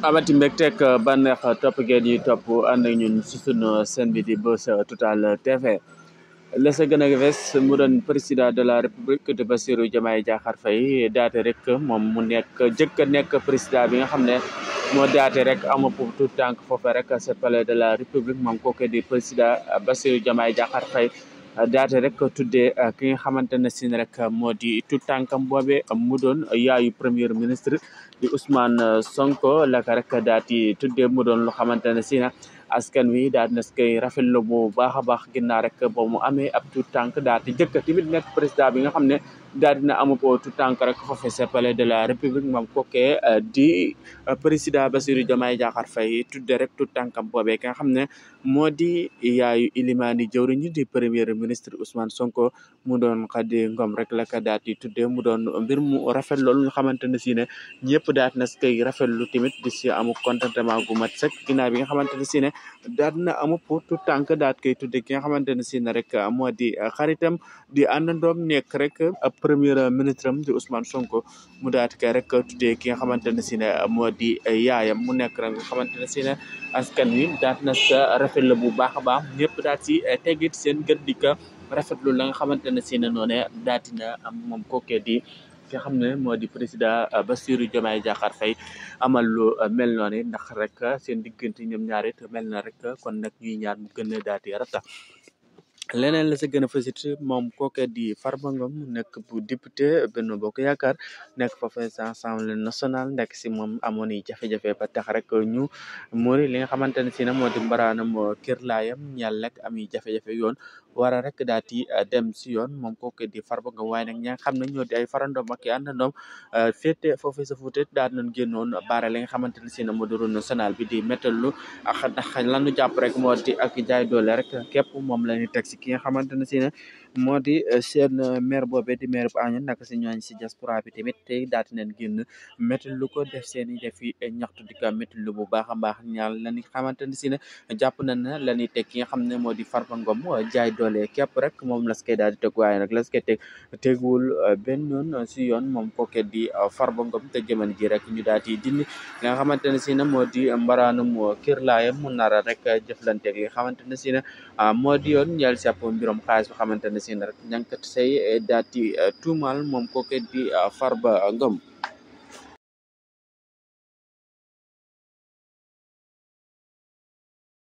amati mbégteeg bànneex topp ngeen yi topp ànd ak ñun si sunu seen bi di Buzz Total TV la sa gën a fes mu doon président de la république de Bassirou Diomaye Diakhar Faye daate rek moom mu nekk jëkk a nekk président bi nga xam ne moo daate rek ama pour tout tànk foofe rek sa palais de la république moom kooku di président Bassirou Diomaye Diakhar Faye daate rek tuddee ki nga xamante ne si rek moo di tout tànkam boobe mu doon yaayu premier ministre di Ousmane Sonko la ka rek daati tuddee mu doon lu xamante ne si na askan wi daal na koy rafetlu bu baax a baax ginnaaw rek ba mu amee ab tout tànk daal di jëkk tamit nekk président bi nga xam ne daal dina amu ko tout tànk rek foofu sa palais de la république moom kookee di président Bassirou Diomaye Diakhar Faye tudde rek tout tànkam boobee ki nga xam ne moo di yaayu ilimaani jëwriñ di premier ministre Ousmane Sonko mu doon Khady Ngom rek la ka daal di tudde mu doon mbir mu rafet loolu nga xamante ne si ne ñëpp daal na koy rafetlu tamit di si amu contentement gu mat sëkk ginnaaw bi nga xamante ne si ne daal na amu pour tout tànk daal koy tudde ki nga xamante ne si ne rek moo di xaritam di àndandoom nekk rek premier ministre am di Ousmane Sonko mu daal di koy rek tuddee ki nga xamante ne si ne moo di yaayam mu nekk rek nga xamante ne si ne askan wi daal na sa rafetlu bu baax a baax ñëpp daal si tegit seen gët di ko rafetlu la nga xamante ne si ne noonu daal dina am moom kookee di ki nga xam ne moo di président Bassirou Diomaye Diakhar Faye amal lu mel noonu ndax rek seen diggante ñoom ñaar it mel na rek kon nag ñuy ñaar mu gën a daal di ratax leneen la sa gën a fësit moom kooke di Farba Ngom nekk bu député Benno Bokk Yaakaar nekk foofu sa Assemblée nationale nekk si moom amoon i jafe-jafe ba tax rek ñu muri li nga xamante ne si na moo di mbaraanam kër laayam ñal nag am i jafe-jafe yoon wara rek daal di dem si yoon moom kooke di Farba Ngom waaye nag ña nga xam ne ñoo di ay farandoom ak i àndandoom féete foofu sa fuute daal nañ génnoon baare li nga xamante ne si na moo di route nationale bi di méttalu ak ndax lanu jàpp rek moo di ak jaay doole rek képp moom la ñuy teg si ki nga xamante ne si ne moo di seen maire boobee di maire bu Agnam naka si ñooñ si diaspora bi tamit tey daal di leen génn métti lu ko def seen i def yi ñaxtu di ko métti lu bu baax a baax ñaar la ñuy xamante ne si ne jàpp nañ ne la ñuy teg ki nga xam ne moo di Farba Ngom jaay doole képp rek moom las koy daal di teg waaye nag las koy teg teguwul benn yoon si yoon moom kooke di Farba Ngom te jëman ji rek ñu daal di dindi li nga xamante ne si ne moo di mbaraanum kër laayam mu nara rek jëflanteeg li nga xamante ne si ne moo di yoon ñeel si mbirom xaalis bu xamante ne si ne rek ñankat say daal di tuumal moom kooke di Farba Ngom